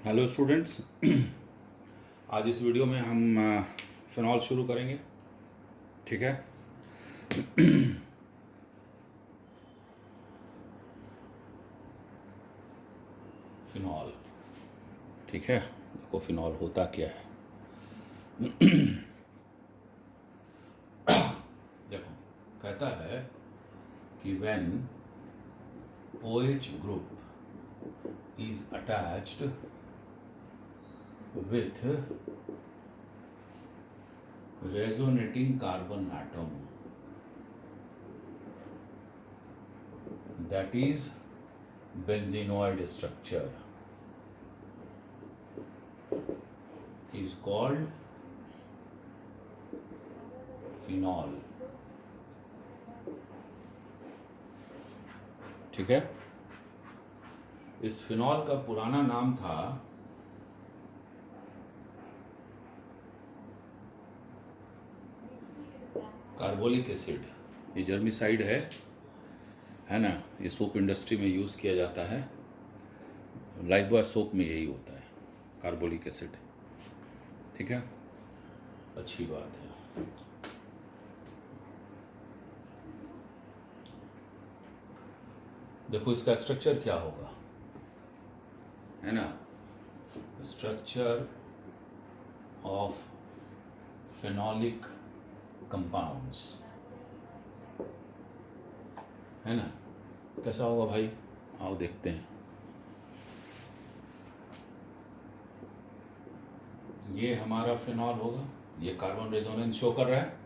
Hello students. आज इस video में हम फिनॉल शुरू करेंगे। ठीक है। फिनॉल। ठीक है। देखो फिनॉल होता क्या है। देखो कहता है कि when OH group is attached with resonating carbon atom, that is benzenoid structure, is called phenol. ठीक है। इस फिनॉल का पुराना नाम था कार्बोलिक एसिड। ये जर्मिसाइड है ना। ये सोप इंडस्ट्री में यूज़ किया जाता है। लाइफबॉय सोप में यही होता है, कार्बोलिक एसिड। ठीक है, अच्छी बात है। देखो इसका स्ट्रक्चर क्या होगा, है ना। स्ट्रक्चर ऑफ फेनोलिक कंपाउंड्स, है ना। कैसा होगा भाई, आओ देखते हैं। ये हमारा फिनॉल होगा। ये कार्बन रेजोनेंस शो कर रहा है।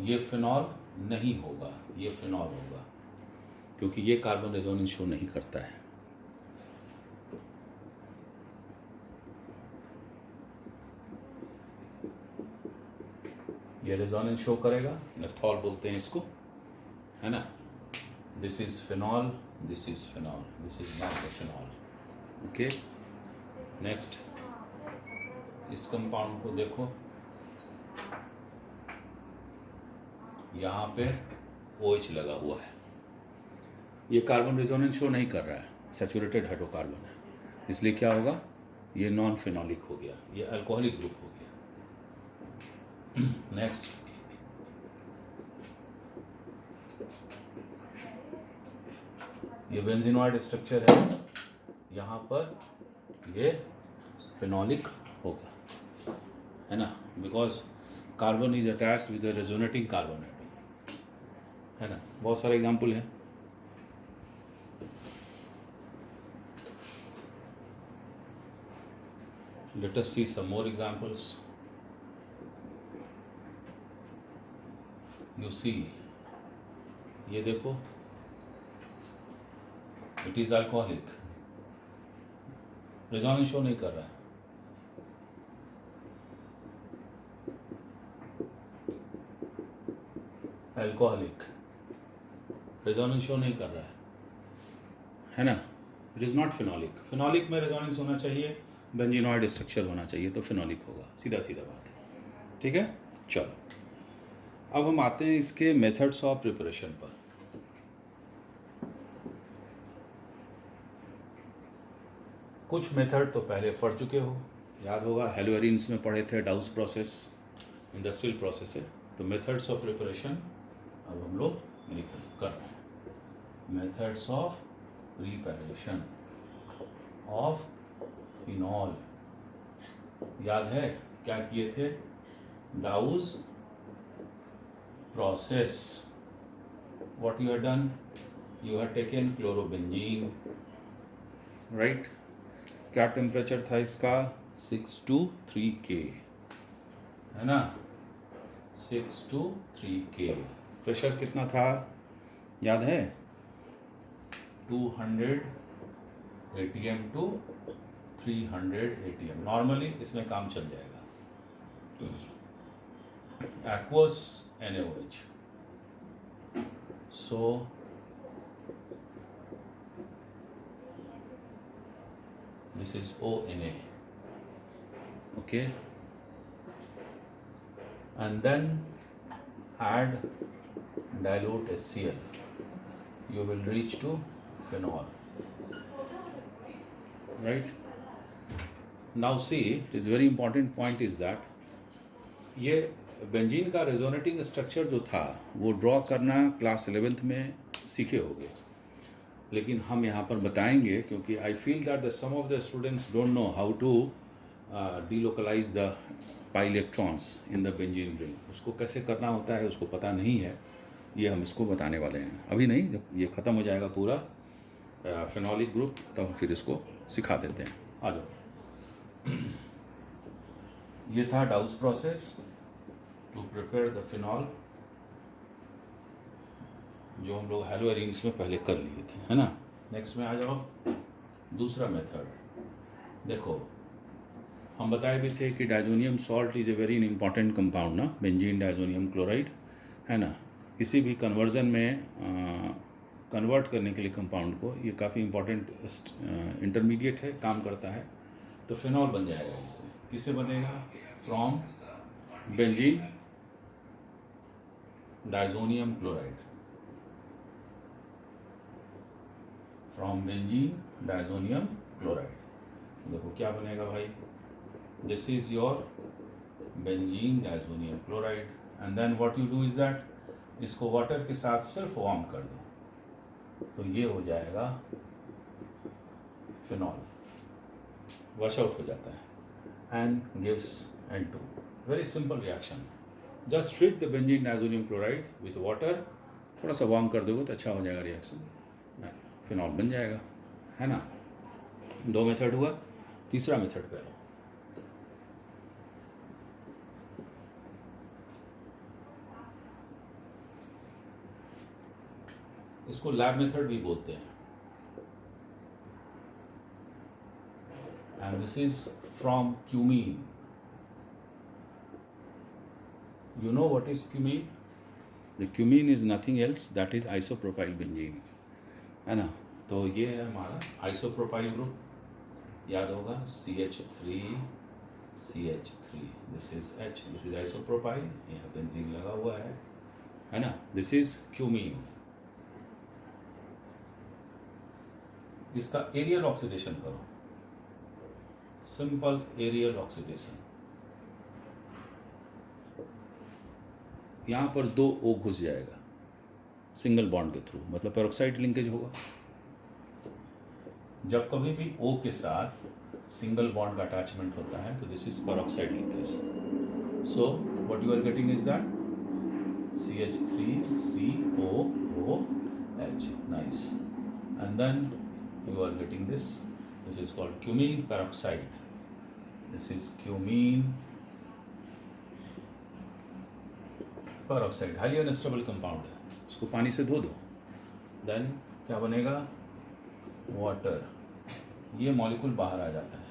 ये फिनॉल नहीं होगा, ये फिनॉल होगा, क्योंकि ये कार्बन रेजोनेंस शो नहीं करता है। ये रेजोनेंस शो करेगा, नेफ्थॉल बोलते हैं इसको, है ना। This is phenol, this is phenol, this is not the phenol. Okay, next इस कंपाउंड को देखो, यहाँ पे OH लगा हुआ है। ये कार्बन रेजोनेंस शो नहीं कर रहा है, सैचुरेटेड हाइड्रोकार्बन है, इसलिए क्या होगा, ये नॉन फिनॉलिक हो गया, ये अल्कोहलिक ग्रुप हो गया। नेक्स्ट, ये बेंजीनॉइड स्ट्रक्चर है, यहाँ पर ये फिनॉलिक होगा, है ना, because carbon is attached with the resonating carbon atom, है ना। बहुत सारे एग्जाम्पल हैं। Let us see some more examples. You see, ये देखो, it is alcoholic, resonance show नहीं कर रहा है। अल्कोहलिक, रेजोनेंस शो नहीं कर रहा है ना। It is not phenolic. Phenolic में रेजोनेंस होना चाहिए, बेंजीनॉइड स्ट्रक्चर होना चाहिए, तो फिनॉलिक होगा। सीधा सीधा बात है। ठीक है, चलो अब हम आते हैं इसके मेथड्स ऑफ प्रिपरेशन पर। कुछ मेथड तो पहले पढ़ चुके हो, याद होगा, हेलोएरिन्स में पढ़े थे, डाउस प्रोसेस, इंडस्ट्रियल प्रोसेस है। तो मेथड्स ऑफ प्रिपरेशन अब हम लोग कर रहे हैं। Methods of preparation of phenol, याद है क्या किए थे, डाउस process. What you have done, you have taken chlorobenzene, right. क्या टेम्परेचर था इसका, 6 to 3 K, है ना, 6 to 3 K। प्रेशर कितना था, याद है, 200 ATM to 300 ATM। नॉर्मली इसमें काम चल जाएगा। aqueous NaOH, so this is ONA, okay, and then add dilute HCl, you will reach to phenol, right? Now see, it is very important point is that ये benzene का resonating structure जो था वो draw करना class 11th में सीखे होंगे, लेकिन हम यहाँ पर बताएंगे क्योंकि I feel that the some of the students don't know how to delocalize the pi electrons in the benzene ring. उसको कैसे करना होता है उसको पता नहीं है, ये हम इसको बताने वाले हैं। अभी नहीं, जब ये ख़त्म हो जाएगा पूरा फिनॉलिक ग्रुप तब हम फिर इसको सिखा देते हैं। आ जाओ। ये था Dow's process to prepare the phenol, जो हम लोग हेलो एरिंग्स में पहले कर लिए थे, है ना। नेक्स्ट में आ जाओ, दूसरा मेथड देखो। हम बताए भी थे कि diazonium salt is a very important compound ना, बेंजीन डायजोनियम क्लोराइड, है ना। किसी भी कन्वर्जन में कन्वर्ट करने के लिए कंपाउंड को, ये काफ़ी इम्पॉर्टेंट इंटरमीडिएट है, काम करता है। तो फिनॉल बन जाएगा इससे। किससे बनेगा? From benzene diazonium chloride, from benzene diazonium chloride. देखो क्या बनेगा भाई, this is your benzene diazonium chloride and then what you do is that इसको वाटर के साथ सिर्फ वार्म कर दो, तो ये हो जाएगा फिनॉल, वॉश आउट हो जाता है and gives N2। Very simple reaction, just treat the benzene diazonium chloride with water, थोड़ा सा वार्म कर दोगे तो अच्छा हो जाएगा रिएक्शन, फिनॉल बन जाएगा, है ना। 2 मेथड हुआ, तीसरा मेथड पे आओ। इसको लैब मेथड भी बोलते हैं, and this is from cumene. You know what is cumene? The cumene is nothing else, that is isopropyl benzene, है ना। तो ये है हमारा आइसोप्रोपाइल ग्रुप, याद होगा CH3 CH3, this is H, this is isopropyl, यहाँ बेंजीन लगा हुआ है ना। This is cumene. इसका एरियल ऑक्सीडेशन करो, सिंपल एरियल ऑक्सीडेशन। यहाँ पर 2 O घुस जाएगा सिंगल बॉन्ड के थ्रू, मतलब पेरोक्साइड लिंकेज होगा। जब कभी भी O के साथ सिंगल बॉन्ड का अटैचमेंट होता है तो this is peroxide linkage. So what you are getting is that CH3COOH, nice, and then you are getting this is called cumene peroxide, this is cumene peroxide, highly unstable compound है, इसको पानी से धो दो, then क्या बनेगा, water, ये molecule बाहर आ जाता है,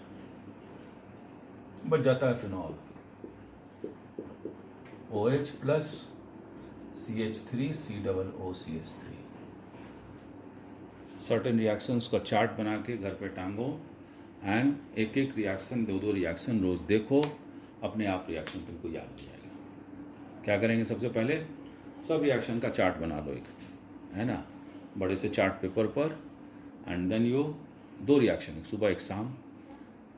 बच जाता है phenol, OH plus CH3COOCH3। Certain reactions का चार्ट बना के घर पे टांगो एंड एक एक रिएक्शन, 2 रिएक्शन रोज़ देखो, अपने आप रिएक्शन तुमको याद हो जाएगा। क्या करेंगे, सबसे पहले सब रिएक्शन का चार्ट बना लो एक, है ना, बड़े से चार्ट पेपर पर, एंड देन यू 2 रिएक्शन, एक सुबह एक शाम,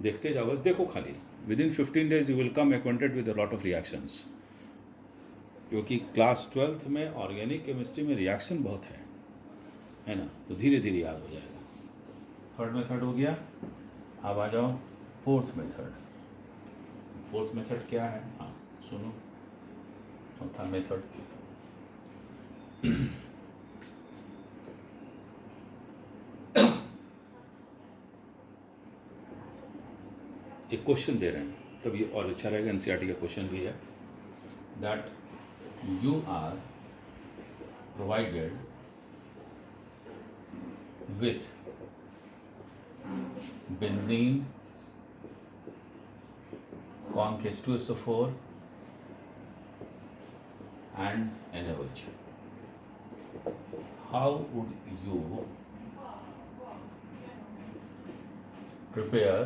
देखते जाओ, बस देखो खाली। Within 15 days you will come acquainted with a lot of reactions, क्योंकि क्लास 12th में ऑर्गेनिक केमिस्ट्री में रिएक्शन बहुत है ना, तो धीरे धीरे याद हो जाएगा। 3rd मेथड हो गया। अब आ जाओ 4th मेथड। 4th मेथड क्या है, हाँ सुनो, 4था मेथड एक क्वेश्चन दे रहे हैं, तब ये और अच्छा रहेगा, NCERT का क्वेश्चन भी है, that you are provided with benzene, conc H2SO4 and NaOH. How would you prepare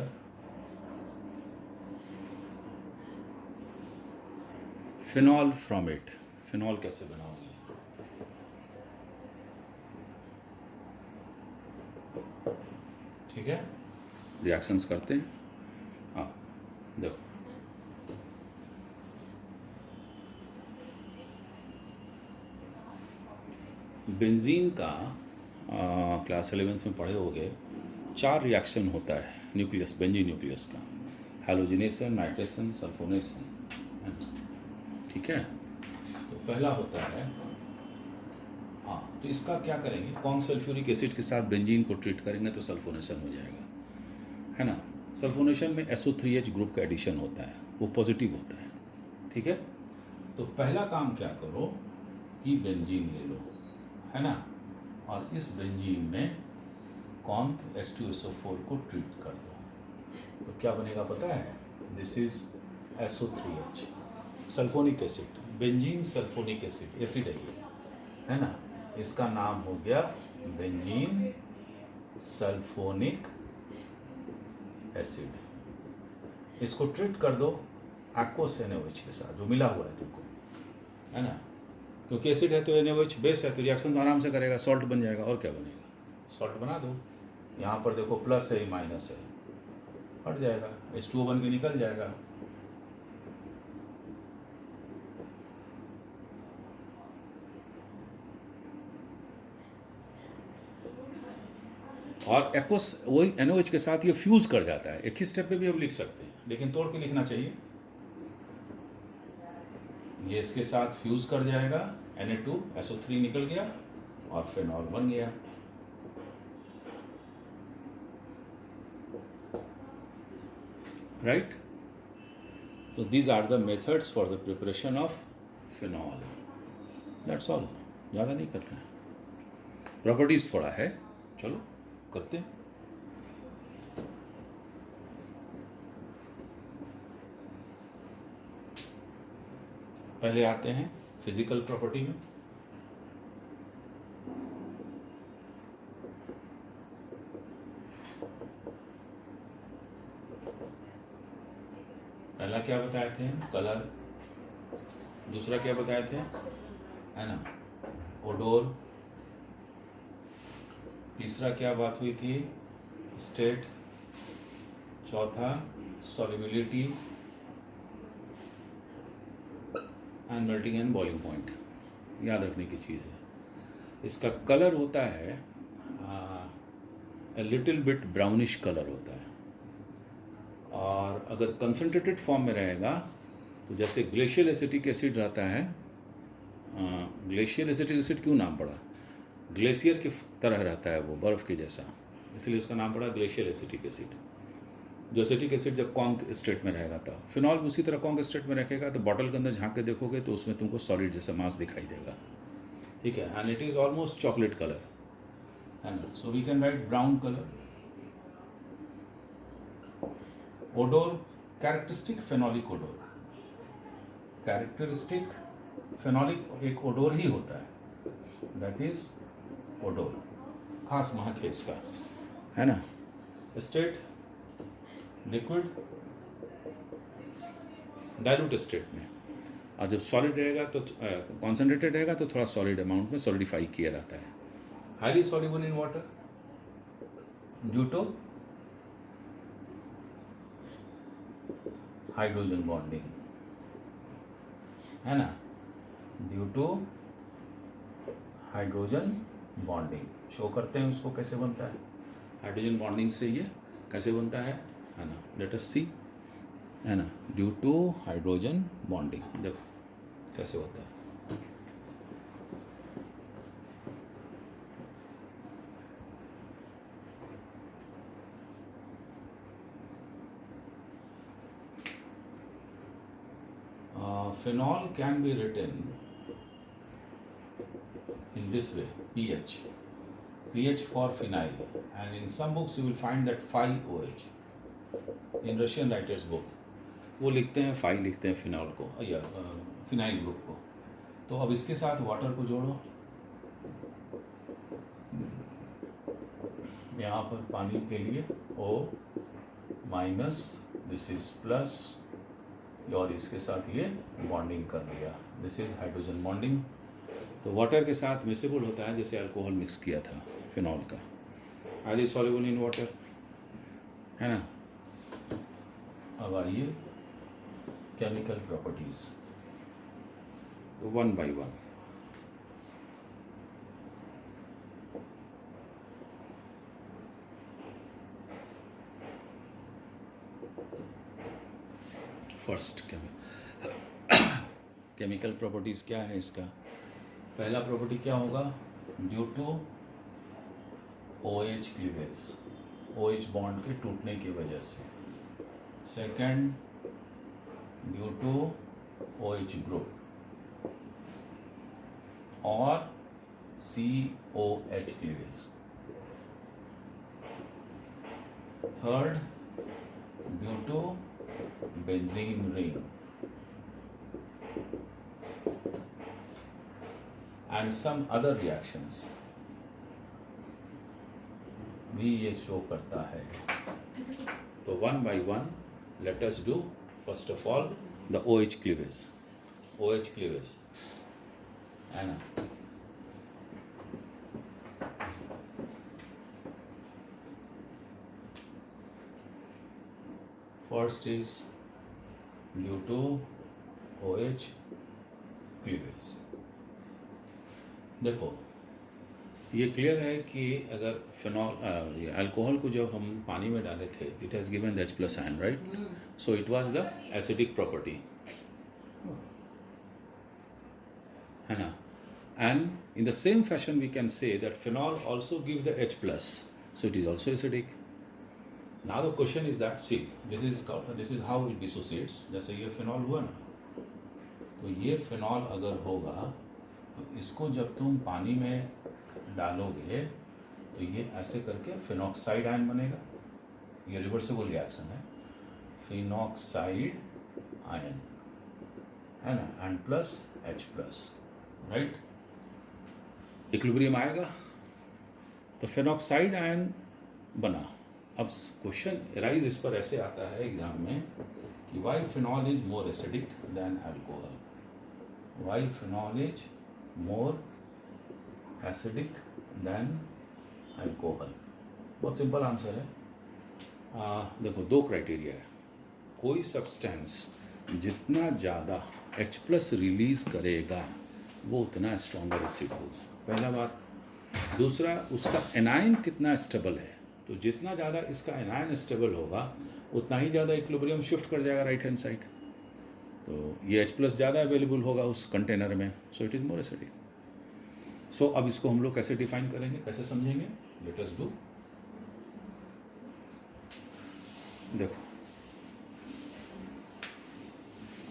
phenol from it? phenol कैसे बनाओगे? ठीक है, रिएक्शंस करते हैं। हाँ देखो, बेंजीन का क्लास 11th में पढ़े होगे, 4 रिएक्शन होता है न्यूक्लियस, बेंजीन न्यूक्लियस का, हैलोजिनेशन, नाइट्रेशन, सल्फोनेशन, ठीक है। तो पहला होता है, हाँ तो इसका क्या करेंगे, कॉन्ग सल्फ्यूरिक एसिड के साथ बेंजीन को ट्रीट करेंगे तो सल्फोनेशन हो जाएगा, है ना। सल्फोनेशन में SO3H ग्रुप का एडिशन होता है, वो पॉजिटिव होता है, ठीक है। तो पहला काम क्या करो कि बेंजीन ले लो, है ना, और इस बेंजीन में कॉन्क H2SO4 को ट्रीट कर दो। तो क्या बनेगा पता है, this is SO3H, sulphonic acid, benzene sulphonic acid, acid है ना, इसका नाम हो गया बेंजीन सल्फोनिक एसिड। इसको ट्रीट कर दो एक्वस NaOH के साथ जो मिला हुआ है तुमको, है ना, क्योंकि एसिड है तो NaOH बेस है तो रिएक्शन तो आराम से करेगा, सॉल्ट बन जाएगा, और क्या बनेगा, सॉल्ट बना दो। यहाँ पर देखो प्लस है माइनस है, हट जाएगा, H2O बन के निकल जाएगा। और एक्वस वही NaOH के साथ ये फ्यूज कर जाता है, एक ही स्टेप पे भी हम लिख सकते हैं लेकिन तोड़ के लिखना चाहिए। ये इसके साथ फ्यूज कर जाएगा, Na2SO3 निकल गया और फिनॉल बन गया। राइट, तो these are the methods for the preparation of phenol, that's all, ज़्यादा नहीं करना है, प्रॉपर्टीज थोड़ा है, चलो करते हैं। पहले आते हैं फिजिकल प्रॉपर्टी में। पहला क्या बताए थे, कलर, दूसरा क्या बताए थे, है ना, ओडोर, तीसरा क्या बात हुई थी, स्टेट, चौथा solubility and melting and boiling point, याद रखने की चीज़ है। इसका कलर होता है लिटिल बिट ब्राउनिश कलर होता है, और अगर कंसनट्रेटेड फॉर्म में रहेगा तो जैसे ग्लेशियल एसिटिक एसिड रहता है, ग्लेशियल एसिटिक एसिड क्यों नाम पड़ा, ग्लेशियर की तरह रहता है वो, बर्फ़ के जैसा, इसलिए उसका नाम पड़ा ग्लेशियल एसिटिक एसिड। जो एसिटिक एसिड जब कॉन्क स्टेट में रहेगा तब, फिनॉल उसी तरह कॉन्क स्टेट में रखेगा तो बॉटल के अंदर झांक के देखोगे तो उसमें तुमको सॉलिड जैसा मास दिखाई देगा, ठीक है, and it is almost chocolate colour, है ना। So we can write brown colour. Odour, characteristic phenolic odour, characteristic phenolic एक ओडोर ही होता है, दैट इज ओडोर, खास महक है इसका, है ना। स्टेट, लिक्विड, डाइल्यूट स्टेट में, और जब सॉलिड रहेगा तो कॉन्सेंट्रेटेड रहेगा तो थोड़ा सॉलिड अमाउंट में सॉलिडिफाई किया रहता है। Highly soluble in water due to hydrogen bonding, है ना, due to hydrogen bonding. Show करते हैं उसको कैसे बनता है, हाइड्रोजन बॉन्डिंग से ये कैसे बनता है ना, लेट अस सी, है ना, ड्यू टू हाइड्रोजन बॉन्डिंग, देखो कैसे होता है। Phenol can be written in this way, pH for phenyl, and in some books you will find that phi OH, in Russian writers book वो लिखते हैं phi, लिखते हैं फिनॉल को या फिनाइल ग्रुप को। तो अब इसके साथ वाटर को जोड़ो, यहाँ पर पानी के लिए O minus, this is plus, और इसके साथ ये बॉन्डिंग कर लिया, दिस इज हाइड्रोजन बॉन्डिंग। तो वाटर के साथ मिक्सेबल होता है, जैसे अल्कोहल मिक्स किया था फिनॉल का, हाईली सॉल्युबल इन वाटर, है ना। अब आइए chemical properties, one by one. First chemical properties क्या है इसका। पहला प्रॉपर्टी क्या होगा, due to OH cleavage, OH bond के टूटने की वजह से। Second, due to OH group और COH cleavage. Third, due to benzene ring and some other reactions भी ये शो करता है। तो one by one let us do first of all the OH cleavage. OH cleavage है ना। First is due to OH cleavage. देखो ये clear है कि अगर फिनॉल अल्कोहल को जब हम पानी में डाले थे, it has given the H+ ion, right. So it was the acidic property, है ना। And in the same fashion we can say that phenol also give the H+, so it is also acidic. Now the question is that, see this is how it dissociates. जैसे ये phenol हुआ ना, तो ये phenol अगर होगा तो इसको जब तुम पानी में डालोगे तो ये ऐसे करके फिनॉक्साइड आयन बनेगा। ये रिवर्सिबल रिएक्शन है, फिनॉक्साइड आयन, है ना, and plus H+, right. Equilibrium आएगा तो फिनॉक्साइड आयन बना। अब क्वेश्चन राइज इस पर ऐसे आता है एग्जाम में कि why phenol is more acidic than alcohol, why phenol is more acidic than alcohol. बहुत सिंपल आंसर है। देखो दो क्राइटेरिया है। कोई सब्सटेंस जितना ज़्यादा H+ रिलीज करेगा वो उतना स्ट्रॉन्गर एसिड होगा, पहला बात। दूसरा, उसका एनायन कितना स्टेबल है। तो जितना ज़्यादा इसका एनायन स्टेबल होगा उतना ही ज़्यादा इक्विलिब्रियम शिफ्ट कर जाएगा राइट हैंड साइड। तो ये H+ ज़्यादा अवेलेबल होगा उस कंटेनर में, so it is more acidic. So अब इसको हम लोग कैसे डिफाइन करेंगे, कैसे समझेंगे, लेट अस डू। देखो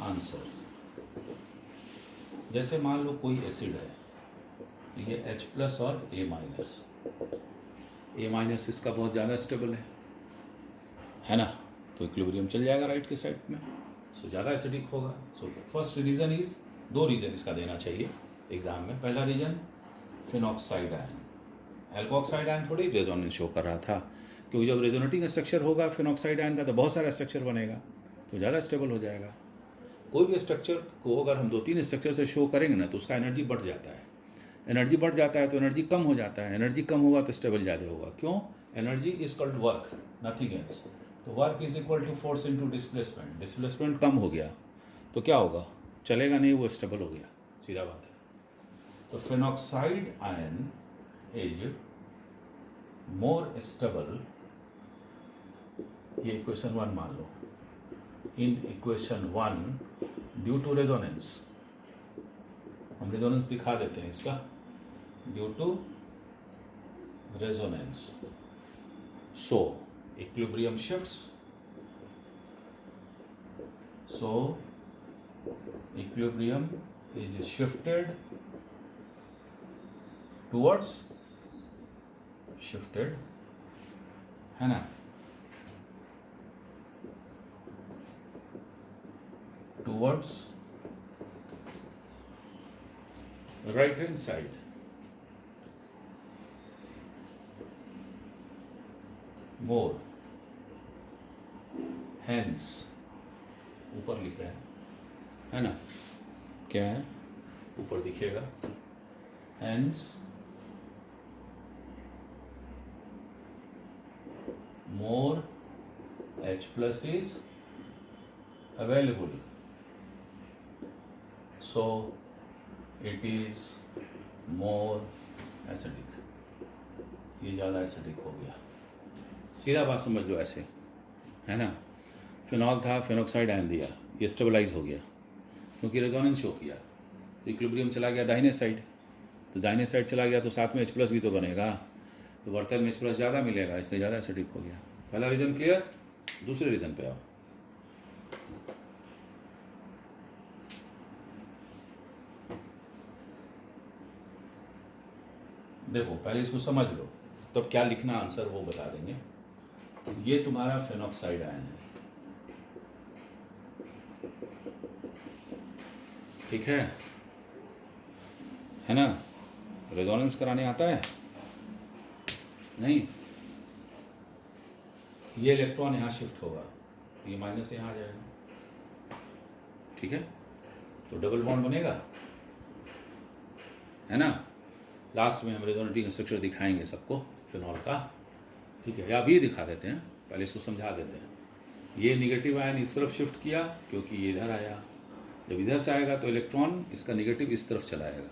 आंसर, जैसे मान लो कोई एसिड है, तो ये H+ और A-, इसका बहुत ज़्यादा स्टेबल है ना। तो इक्विलिब्रियम चल जाएगा राइट के साइड में, सो ज़्यादा एसिडिक होगा। सो फर्स्ट रीज़न इज, दो रीज़न इसका देना चाहिए एग्जाम में। पहला reason phenoxide ion, alkoxide ion थोड़ी रेजोनेंस शो कर रहा था, क्योंकि जब रेजोनेटिंग स्ट्रक्चर होगा फिनॉक्साइड आयन का तो बहुत सारा स्ट्रक्चर बनेगा, तो ज़्यादा स्टेबल हो जाएगा। कोई भी स्ट्रक्चर को अगर हम 2-3 स्ट्रक्चर से शो करेंगे ना तो उसका एनर्जी बढ़ जाता है। एनर्जी बढ़ जाता है तो एनर्जी कम हो जाता है, एनर्जी कम होगा तो स्टेबल ज़्यादा होगा। क्यों? Energy is called work, nothing else. तो work is equal to force into displacement. Displacement कम हो गया तो क्या होगा, चलेगा नहीं, वो स्टेबल हो गया, सीधा बात है। तो phenoxide ion is more stable, ये इक्वेशन 1 मान लो। In equation 1 due to resonance, हम रेजोनेंस दिखा देते हैं इसका, due to resonance, so equilibrium shifts, so equilibrium is shifted towards, shifted, है ना, towards right hand side, more, hence, ऊपर लिखा है ना, क्या है ऊपर दिखेगा, hence more H+ is available, so it is more acidic. ये ज़्यादा एसिडिक हो गया. सीधा बात समझ लो ऐसे, है ना. फिनॉल था, फिनॉक्साइड आयन दिया, ये स्टेबलाइज हो गया क्योंकि रेजोनेंस शो किया. तो इक्विलिब्रियम चला गया दाहिने साइड, तो दाहिने साइड चला गया तो साथ में H+ भी तो बनेगा, तो बर्तन में H+ ज़्यादा मिलेगा, इसलिए ज़्यादा एसिडिक हो गया. पहला रीज़न क्लियर. दूसरे रीज़न पे आओ. देखो पहले इसको समझ लो, तब क्या लिखना आंसर वो बता देंगे. ये तुम्हारा फिनॉक्साइड आयन है, ठीक है ना. रेजोनेंस कराने आता है नहीं. ये इलेक्ट्रॉन यहाँ शिफ्ट होगा, ये माइनस यहाँ आ जाएगा, ठीक है. तो डबल बॉन्ड बनेगा, है ना. लास्ट में हम रेजोनेटिंग स्ट्रक्चर दिखाएंगे सबको फिनॉल का, ठीक है. या अभी दिखा देते हैं, पहले इसको समझा देते हैं. ये निगेटिव आयन इस तरफ शिफ्ट किया क्योंकि ये इधर आया. जब इधर से आएगा तो इलेक्ट्रॉन इसका निगेटिव इस तरफ चलाएगा,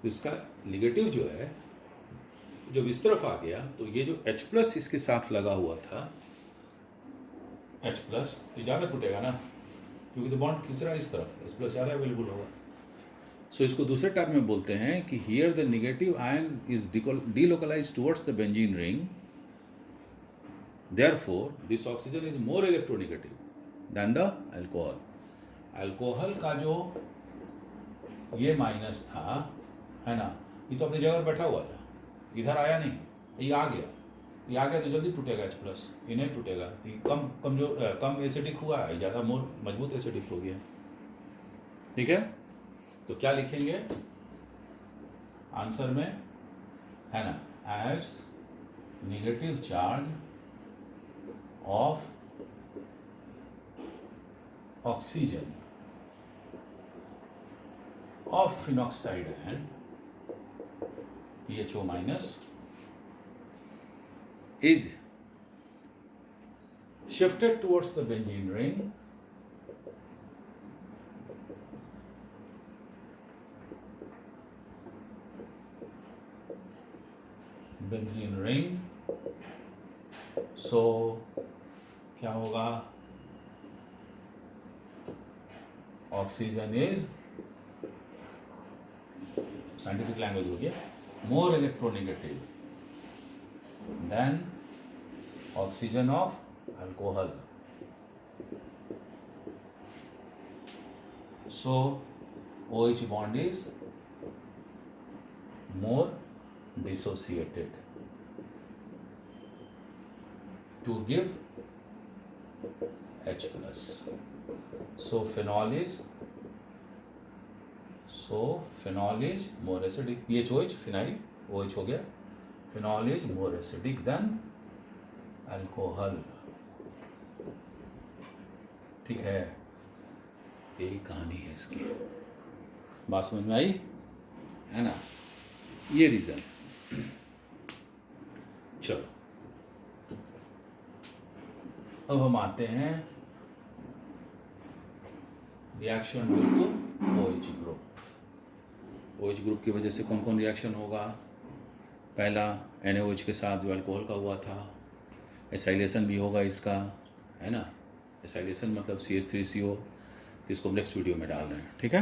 तो इसका निगेटिव जो है जब इस तरफ आ गया तो ये जो H+ इसके साथ लगा हुआ था, H+ ये ज़्यादा टूटेगा ना, क्योंकि तो बॉन्ड खींच रहा है इस तरफ, H+ ज़्यादा अवेलेबल होगा. सो इसको दूसरे टर्म में बोलते हैं कि here the negative ion is delocalise towards the benzene ring, therefore this oxygen is more electronegative than the alcohol. Alcohol का जो ये माइनस था, है ना, ये तो अपनी जगह पर बैठा हुआ था, इधर आया नहीं, ये आ गया. ये आ गया तो जल्दी टूटेगा H+, ये नहीं टूटेगा. ये कम एसिडिक हुआ है, ज़्यादा मोर मजबूत एसिडिक हो गया, ठीक है. तो क्या लिखेंगे आंसर में, है ना, as negative charge of oxygen of phenoxide and PHO- is shifted towards the benzene ring so क्या होगा, ऑक्सीजन इज, साइंटिफिक लैंग्वेज हो गया, more electronegative than oxygen of alcohol. So OH bond is more dissociated to give H+. So phenol is more acidic. PHOH phenyl, OH हो गया. Phenol is more acidic than alcohol. ठीक है, यही कहानी है इसकी. बात समझ में आई, है ना. ये रीजन. चलो अब हम आते हैं reaction due to OH group. OH group की वजह से कौन कौन रिएक्शन होगा. पहला NaOH के साथ जो अल्कोहल का हुआ था, एसाइलेशन भी होगा इसका, है ना. एसाइलेशन मतलब CH3CO. तो इसको हम नेक्स्ट वीडियो में डाल रहे हैं, ठीक है.